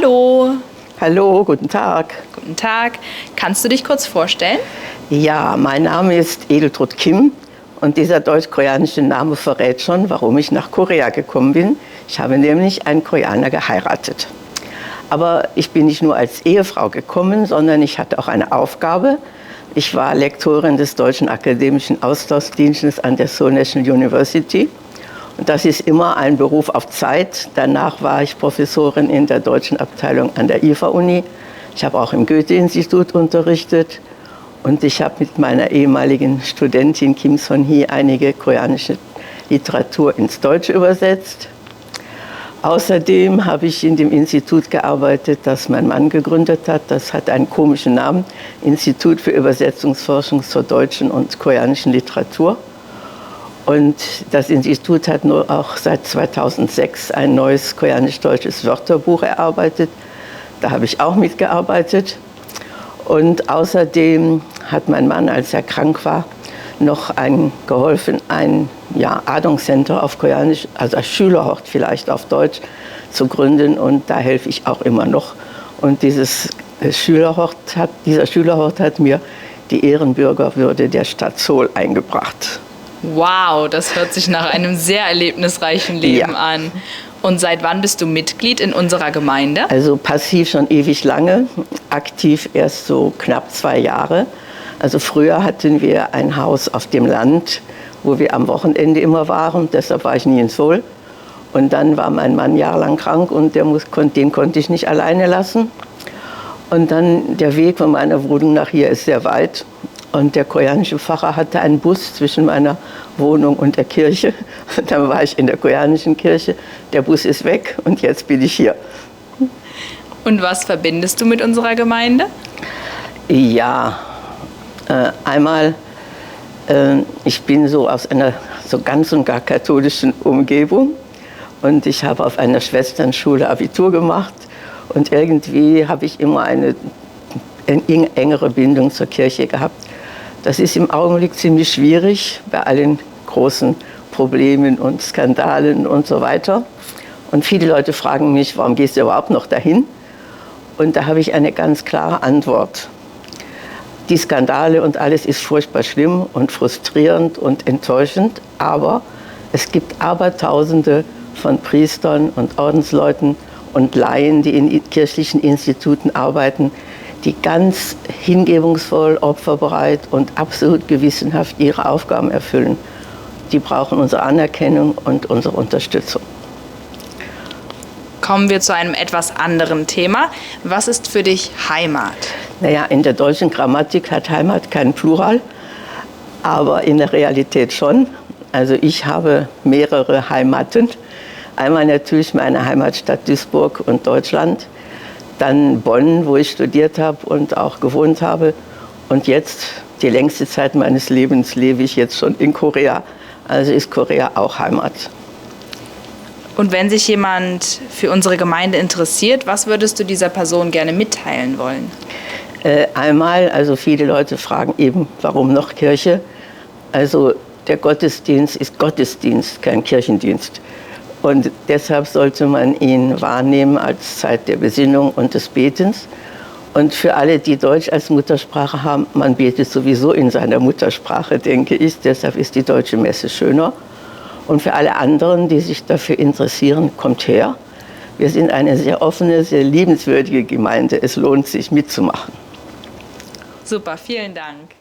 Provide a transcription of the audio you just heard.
Hallo. Hallo, guten Tag. Guten Tag. Kannst du dich kurz vorstellen? Ja, mein Name ist Edeltrud Kim und dieser deutsch-koreanische Name verrät schon, warum ich nach Korea gekommen bin. Ich habe nämlich einen Koreaner geheiratet. Aber ich bin nicht nur als Ehefrau gekommen, sondern ich hatte auch eine Aufgabe. Ich war Lektorin des Deutschen Akademischen Austauschdienstes an der Seoul National University. Und das ist immer ein Beruf auf Zeit. Danach war ich Professorin in der deutschen Abteilung an der IFA-Uni. Ich habe auch im Goethe-Institut unterrichtet. Und ich habe mit meiner ehemaligen Studentin Kim Son-hee einige koreanische Literatur ins Deutsche übersetzt. Außerdem habe ich in dem Institut gearbeitet, das mein Mann gegründet hat. Das hat einen komischen Namen, Institut für Übersetzungsforschung zur deutschen und koreanischen Literatur. Und das Institut hat nur auch seit 2006 ein neues koreanisch-deutsches Wörterbuch erarbeitet. Da habe ich auch mitgearbeitet. Und außerdem hat mein Mann, als er krank war, noch geholfen, ein Adong-Center auf Koreanisch, also ein Schülerhort vielleicht auf Deutsch, zu gründen. Und da helfe ich auch immer noch. Und dieser Schülerhort hat mir die Ehrenbürgerwürde der Stadt Seoul eingebracht. Wow, das hört sich nach einem sehr erlebnisreichen Leben an. Und seit wann bist du Mitglied in unserer Gemeinde? Also passiv schon ewig lange, aktiv erst so knapp 2 Jahre. Also früher hatten wir ein Haus auf dem Land, wo wir am Wochenende immer waren. Deshalb war ich nie in Seoul. Und dann war mein Mann jahrelang krank und den konnte ich nicht alleine lassen. Und dann der Weg von meiner Wohnung nach hier ist sehr weit. Und der koreanische Pfarrer hatte einen Bus zwischen meiner Wohnung und der Kirche. Und dann war ich in der koreanischen Kirche. Der Bus ist weg und jetzt bin ich hier. Und was verbindest du mit unserer Gemeinde? Ja, einmal, ich bin so aus einer so ganz und gar katholischen Umgebung. Und ich habe auf einer Schwesternschule Abitur gemacht. Und irgendwie habe ich immer eine engere Bindung zur Kirche gehabt. Das ist im Augenblick ziemlich schwierig bei allen großen Problemen und Skandalen und so weiter. Und viele Leute fragen mich, warum gehst du überhaupt noch dahin? Und da habe ich eine ganz klare Antwort. Die Skandale und alles ist furchtbar schlimm und frustrierend und enttäuschend, aber es gibt Abertausende von Priestern und Ordensleuten und Laien, die in kirchlichen Instituten arbeiten, die ganz hingebungsvoll, opferbereit und absolut gewissenhaft ihre Aufgaben erfüllen. Die brauchen unsere Anerkennung und unsere Unterstützung. Kommen wir zu einem etwas anderen Thema. Was ist für dich Heimat? Naja, in der deutschen Grammatik hat Heimat keinen Plural, aber in der Realität schon. Also ich habe mehrere Heimaten. Einmal natürlich meine Heimatstadt Duisburg und Deutschland. Dann Bonn, wo ich studiert habe und auch gewohnt habe. Und jetzt, die längste Zeit meines Lebens, lebe ich jetzt schon in Korea. Also ist Korea auch Heimat. Und wenn sich jemand für unsere Gemeinde interessiert, was würdest du dieser Person gerne mitteilen wollen? Einmal, also viele Leute fragen eben, warum noch Kirche? Also der Gottesdienst ist Gottesdienst, kein Kirchendienst. Und deshalb sollte man ihn wahrnehmen als Zeit der Besinnung und des Betens. Und für alle, die Deutsch als Muttersprache haben, man betet sowieso in seiner Muttersprache, denke ich. Deshalb ist die deutsche Messe schöner. Und für alle anderen, die sich dafür interessieren, kommt her. Wir sind eine sehr offene, sehr liebenswürdige Gemeinde. Es lohnt sich, mitzumachen. Super, vielen Dank.